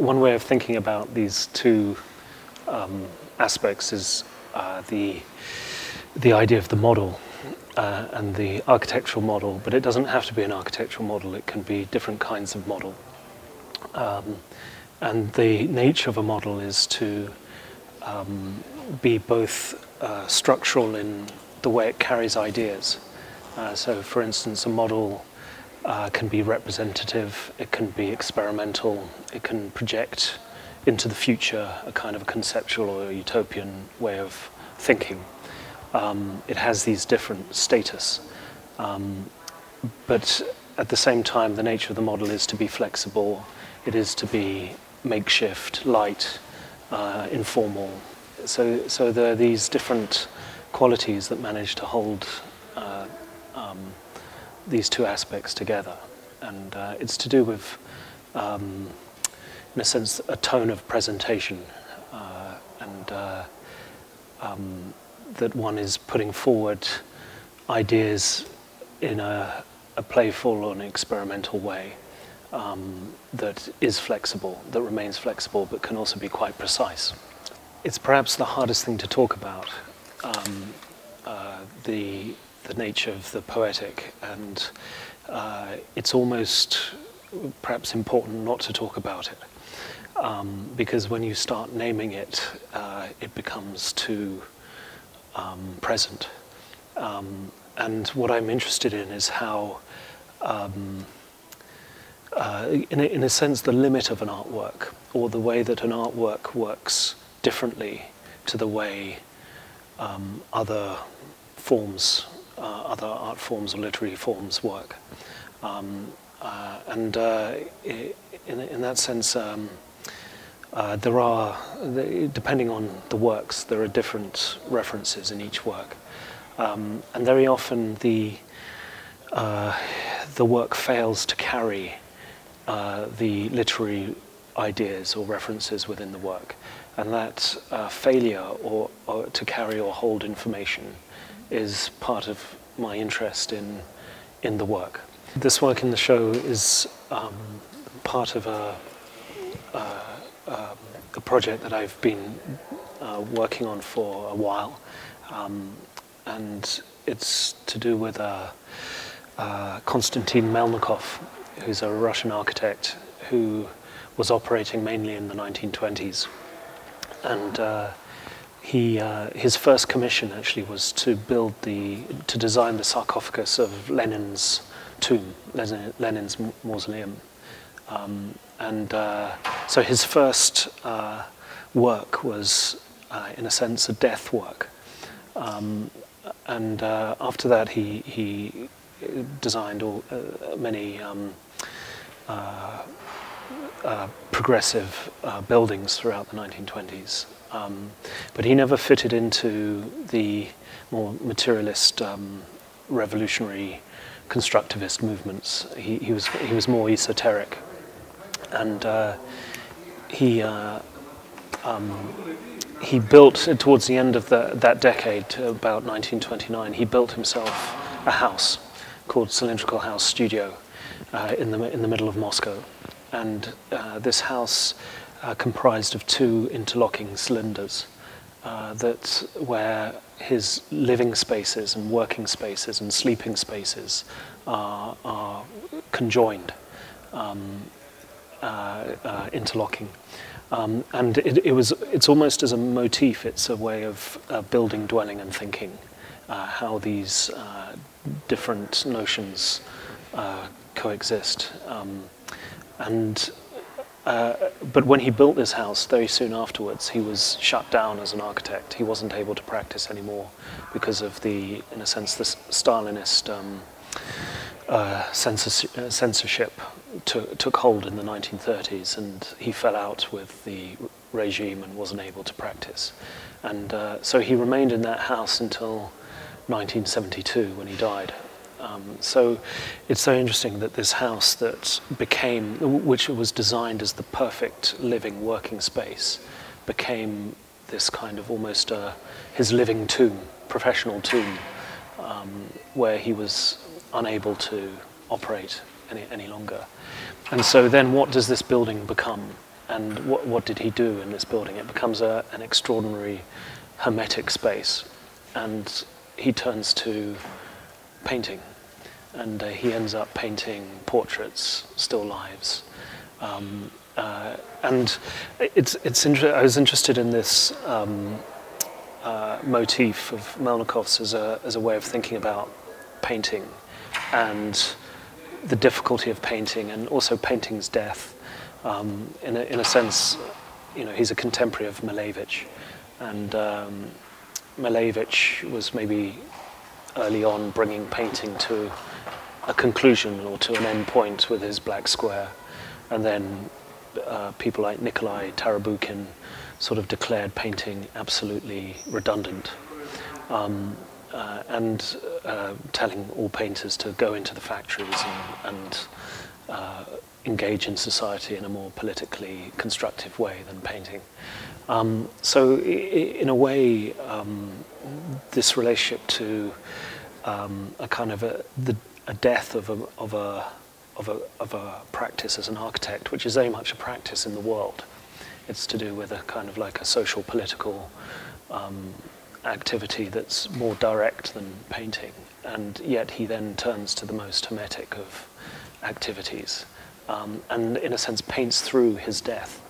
one way of thinking about these two aspects is the idea of the model and the architectural model, but it doesn't have to be an architectural model, it can be different kinds of model. And the nature of a model is to be both structural in the way it carries ideas. So for instance, a model can be representative, it can be experimental, it can project into the future a kind of a conceptual or a utopian way of thinking. It has these different status, but at the same time the nature of the model is to be flexible, it is to be makeshift, light, informal. So there are these different qualities that manage to hold these two aspects together, and it's to do with, in a sense, a tone of presentation, and that one is putting forward ideas in a playful or an experimental way that is flexible, that remains flexible, but can also be quite precise. It's perhaps the hardest thing to talk about, the nature of the poetic, and it's almost perhaps important not to talk about it, because when you start naming it, it becomes too present. And what I'm interested in is how, in a sense, the limit of an artwork, or the way that an artwork works differently to the way other forms, other art forms or literary forms work. In that sense, there are, depending on the works, there are different references in each work. And very often the work fails to carry the literary ideas or references within the work. And that failure or to carry or hold information is part of my interest in the work. This work in the show is part of a project that I've been working on for a while, and it's to do with Konstantin Melnikov, who's a Russian architect who was operating mainly in the 1920s. And his first commission actually was to design the sarcophagus of Lenin's tomb, Lenin's mausoleum. So his first work was, in a sense, a death work. After that, he designed many progressive buildings throughout the 1920s. But he never fitted into the more materialist, revolutionary, constructivist movements. He was more esoteric, and he built, towards the end of that decade, about 1929, he built himself a house called Cylindrical House Studio in the middle of Moscow. And this house comprised of two interlocking cylinders where his living spaces and working spaces and sleeping spaces are conjoined, interlocking. And it's almost as a motif, it's a way of building, dwelling and thinking, how these different notions coexist. But when he built this house, very soon afterwards, he was shut down as an architect. He wasn't able to practice anymore because of in a sense, the Stalinist censorship took hold in the 1930s, and he fell out with the regime and wasn't able to practice. And so he remained in that house until 1972 when he died. So it's so interesting that this house which was designed as the perfect living, working space, became this kind of almost his living tomb, professional tomb, where he was unable to operate any longer. And so then what does this building become? and what did he do in this building? It becomes an extraordinary hermetic space, and he turns to painting, and he ends up painting portraits, still lifes. And I was interested in this motif of Melnikov's as a way of thinking about painting and the difficulty of painting, and also painting's death. In a sense, you know, he's a contemporary of Malevich, and Malevich was maybe early on bringing painting to a conclusion or to an end point with his black square, and then people like Nikolai Tarabukin sort of declared painting absolutely redundant, and telling all painters to go into the factories and engage in society in a more politically constructive way than painting. So in a way, this relationship to a kind of a death of a practice as an architect, which is very much a practice in the world. It's to do with a kind of like a social political activity that's more direct than painting, and yet he then turns to the most hermetic of activities, and in a sense paints through his death.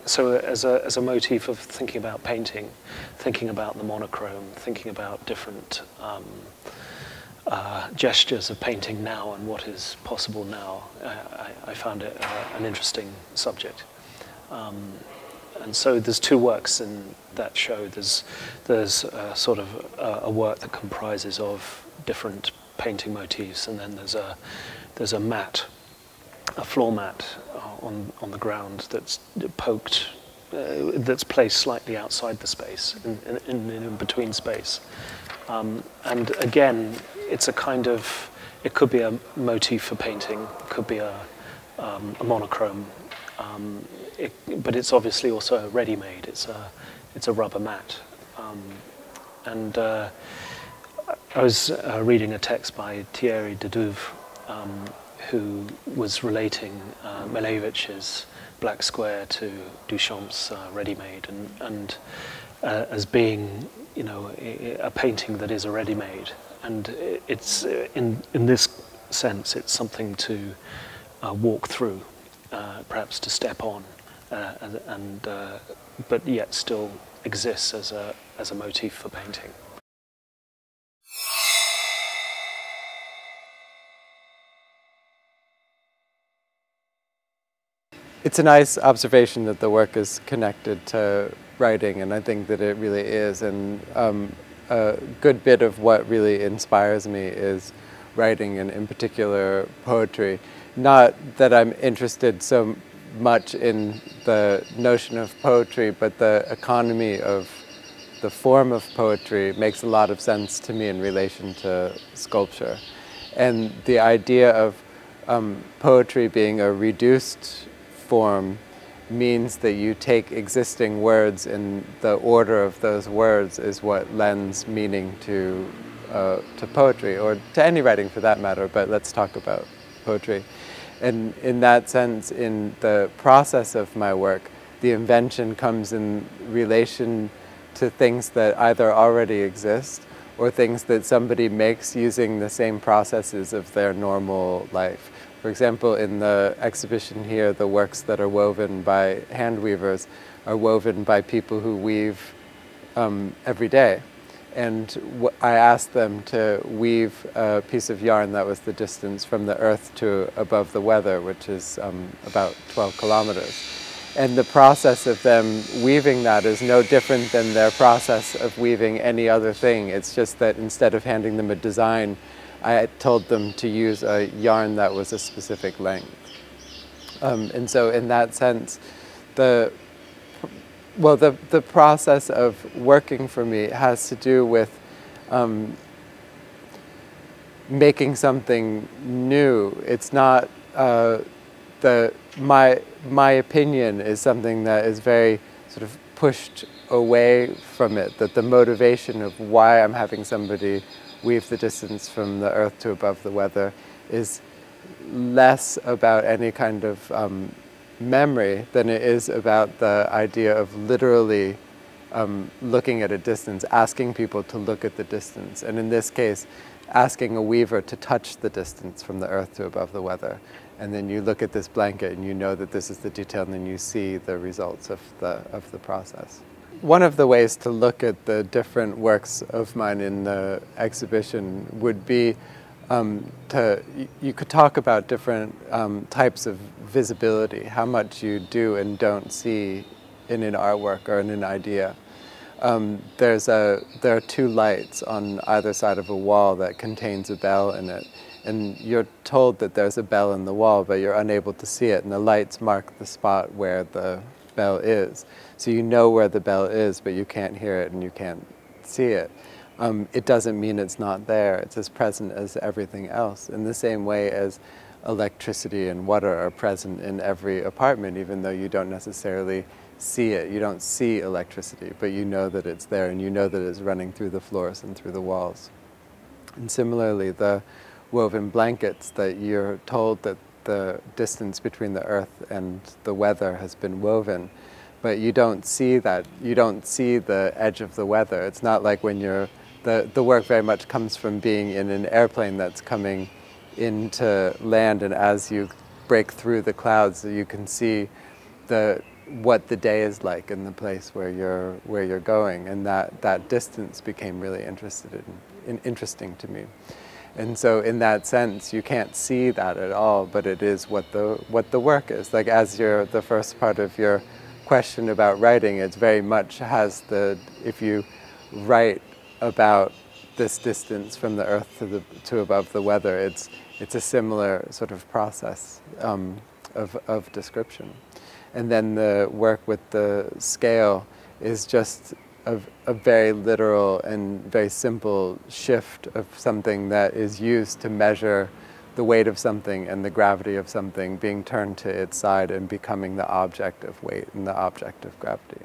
So as a motif of thinking about painting, thinking about the monochrome, thinking about different gestures of painting now and what is possible now, I found it an interesting subject. And so there's two works in that show. There's sort of a work that comprises of different painting motifs, and then there's a mat, a floor mat on the ground that's poked, that's placed slightly outside the space, in between space. And again, it's a kind of, it could be a motif for painting, it could be a monochrome, but it's obviously also ready-made. It's a rubber mat. And I was reading a text by Thierry Dedouve, who was relating Malevich's Black Square to Duchamp's ready-made, and as being, you know, a painting that is a ready-made, and it's in this sense it's something to walk through, perhaps to step on, but yet still exists as a motif for painting. It's a nice observation that the work is connected to writing, and I think that it really is. And a good bit of what really inspires me is writing, and in particular poetry. Not that I'm interested so much in the notion of poetry, but the economy of the form of poetry makes a lot of sense to me in relation to sculpture. And the idea of poetry being a reduced form means that you take existing words, and the order of those words is what lends meaning to poetry, or to any writing for that matter, but let's talk about poetry. And in that sense, in the process of my work, the invention comes in relation to things that either already exist or things that somebody makes using the same processes of their normal life. For example, in the exhibition here, the works that are woven by hand weavers are woven by people who weave every day. And I asked them to weave a piece of yarn that was the distance from the earth to above the weather, which is about 12 kilometers. And the process of them weaving that is no different than their process of weaving any other thing. It's just that instead of handing them a design, I told them to use a yarn that was a specific length. And so in that sense, the process of working for me has to do with making something new. It's not, my opinion is something that is very sort of pushed away from it, that the motivation of why I'm having somebody weave the distance from the earth to above the weather is less about any kind of memory than it is about the idea of literally looking at a distance, asking people to look at the distance. And in this case, asking a weaver to touch the distance from the earth to above the weather. And then you look at this blanket and you know that this is the detail, and then you see the results of the process. One of the ways to look at the different works of mine in the exhibition would be you could talk about different types of visibility, how much you do and don't see in an artwork or in an idea. There are two lights on either side of a wall that contains a bell in it. And you're told that there's a bell in the wall, but you're unable to see it. And the lights mark the spot where the bell is. So you know where the bell is, but you can't hear it and you can't see it. It doesn't mean it's not there. It's as present as everything else. In the same way as electricity and water are present in every apartment, even though you don't necessarily see it. You don't see electricity, but you know that it's there, and you know that it's running through the floors and through the walls. And similarly, the woven blankets, that you're told that the distance between the earth and the weather has been woven, but you don't see that. You don't see the edge of the weather. It's not like when you're, the work very much comes from being in an airplane that's coming into land, and as you break through the clouds, you can see what the day is like in the place where you're going, and that distance became really interesting to me. And so in that sense, you can't see that at all, but it is what the work is. Like, as the first part of your question about writing, it's very much has if you write about this distance from the earth to above the weather, it's a similar sort of process of description. And then the work with the scale is just a very literal and very simple shift of something that is used to measure the weight of something and the gravity of something being turned to its side and becoming the object of weight and the object of gravity.